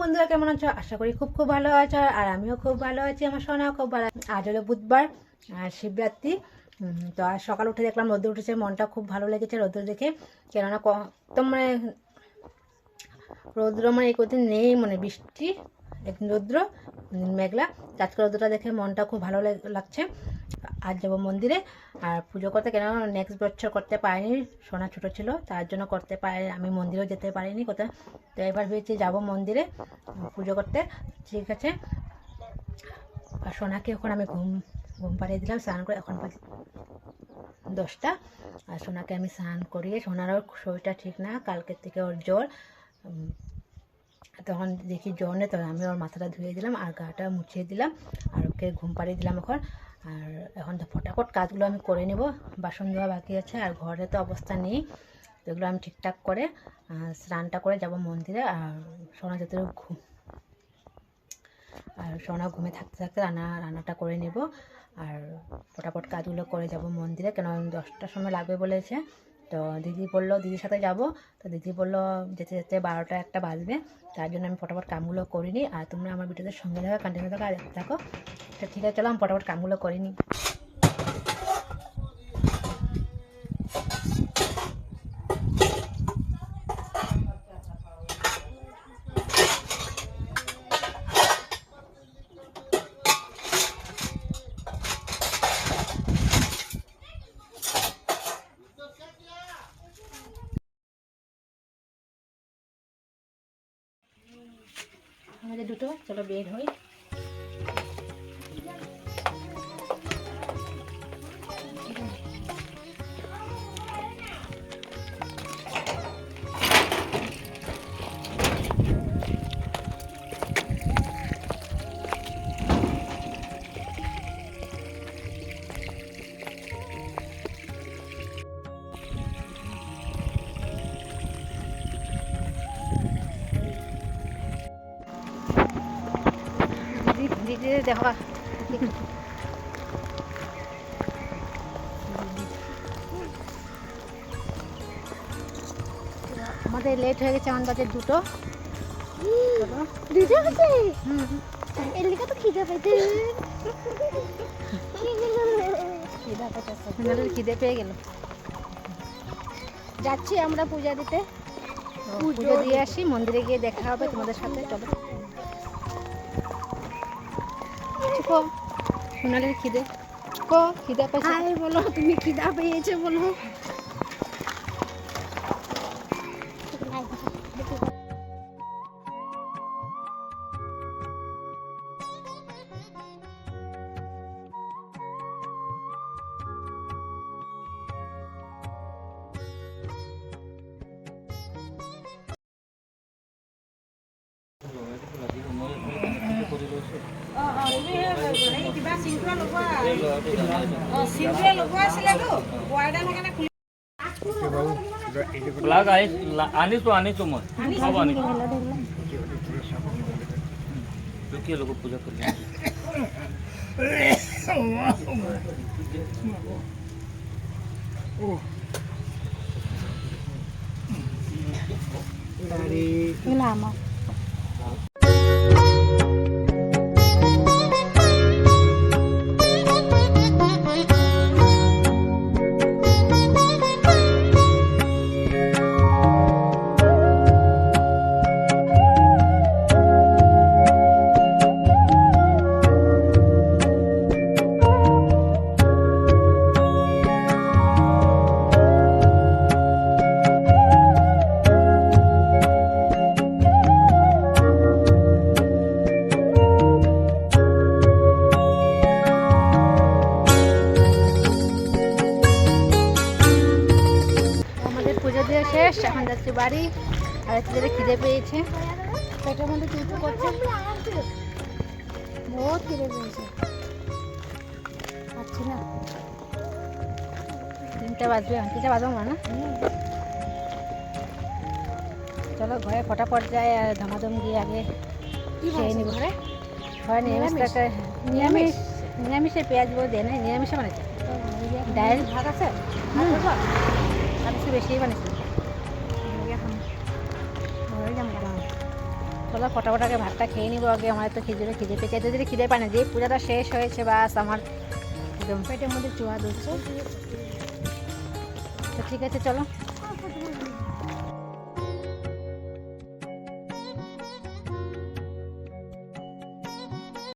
বন্ধুরা, কেমন আছো? আশা করি খুব খুব ভালো আছো। আর আমিও খুব ভালো আছি, আমার সোনাও খুব ভালো। আজ হলো বুধবার আর শিবরাত্রি। তো আজ সকাল উঠে দেখলাম রোদ্র উঠেছে, মনটা খুব ভালো লেগেছে রোদ্র দেখে। কেননা তো মানে রৌদ্র মানে এই কদিন নেই, মানে বৃষ্টি, একদিন রৌদ্র মেঘলা। আজকে রৌদ্রটা দেখে মনটা খুব ভালো লাগছে। আজ যাবো মন্দিরে আর পুজো করতে, কেন নেক্সট বছর করতে পারিনি, সোনা ছোটো ছিল তার জন্য করতে পারি, আমি মন্দিরেও যেতে পারিনি কোথাও। তো এবার ভেবেছি যাবো মন্দিরে পুজো করতে। ঠিক আছে। আর সোনাকে এখন আমি ঘুম পাড়িয়ে দিলাম স্নান করে, এখন 10টা। আর সোনাকে আমি স্নান করিয়ে, সোনারও শরীরটা ঠিক না, কালকের থেকে ওর জ্বর। তখন দেখি জ্বর নেই, তখন আমি ওর মাথাটা ধুয়ে দিলাম আর গাটা মুছিয়ে দিলাম আর ওকে ঘুম পাড়িয়ে দিলাম এখন। আর এখন তো ফটাফট কাজগুলো আমি করে নেব, বাসন ধোয়া বাকি আছে আর ঘরে তো অবস্থা নেই, এগুলো আমি ঠিকঠাক করে স্নানটা করে যাব মন্দিরে। আর সোনা যাতে সোনা ঘুমে থাকতে থাকতে রান্নাটা করে নেব আর ফটাফট কাজগুলো করে যাব মন্দিরে, কেন 10টার সময় লাগবে বলেছে। তো দিদি বললো দিদির সাথে যাব, তো দিদি বললো যেতে যেতে 12টা 1টা বাজবে, তার জন্য আমি ফটাফট কামগুলো করিনি। আর তোমরা আমার ভিডিওতে সঙ্গে থাকো, কন্টিনিউ থাকো আর দেখতে থাকো। তো ঠিক আছে, চলো আমি ফটাফট কামগুলো করিনি। আমাদের দুটো, চলো বের হই। দিদি দেখো আমাদের লেট হয়ে গেছে, আমার বাজে 2টো। খিদে পেয়ে গেল, যাচ্ছি আমরা পূজা দিতে। পুজো দিয়ে আসি, মন্দিরে গিয়ে দেখা হবে তোমাদের সাথে। চলো। সোনালির খিদে পেয়েছে, বলো তুমি খিদা পেয়েছে বলো। আনিছো মই সব আনিছো কি লোক পূজা করি আমার শেষ, এখন যাচ্ছি বাড়ি। আর ছেলে খিদে পেয়েছে, পেটের মধ্যে কিছু করছে, বহুত খিদে পেয়েছে, পাচ্ছি না। 3টা বাজবে, 3টা বাজবো না। চলো ঘরে ফটাফট যায় আর ধমাধম গিয়ে আগে খেয়ে নিব। ঘরে নিরামিষে পেঁয়াজ বলে দেয় না, নিরামিষে বানাইছে, ডাইল ভাত আছে আর কিছু বেশি বানিয়েছে। চলো ফটাফটাকে ভাতটা খেয়ে নিবো আগে, আমার তো খিদে পেয়েছে, এত যদি খিদে পায় না, যে পূজাটা শেষ হয়েছে বাস আমার একদম পেটের মধ্যে চুয়া ধরছে। তো ঠিক আছে চলো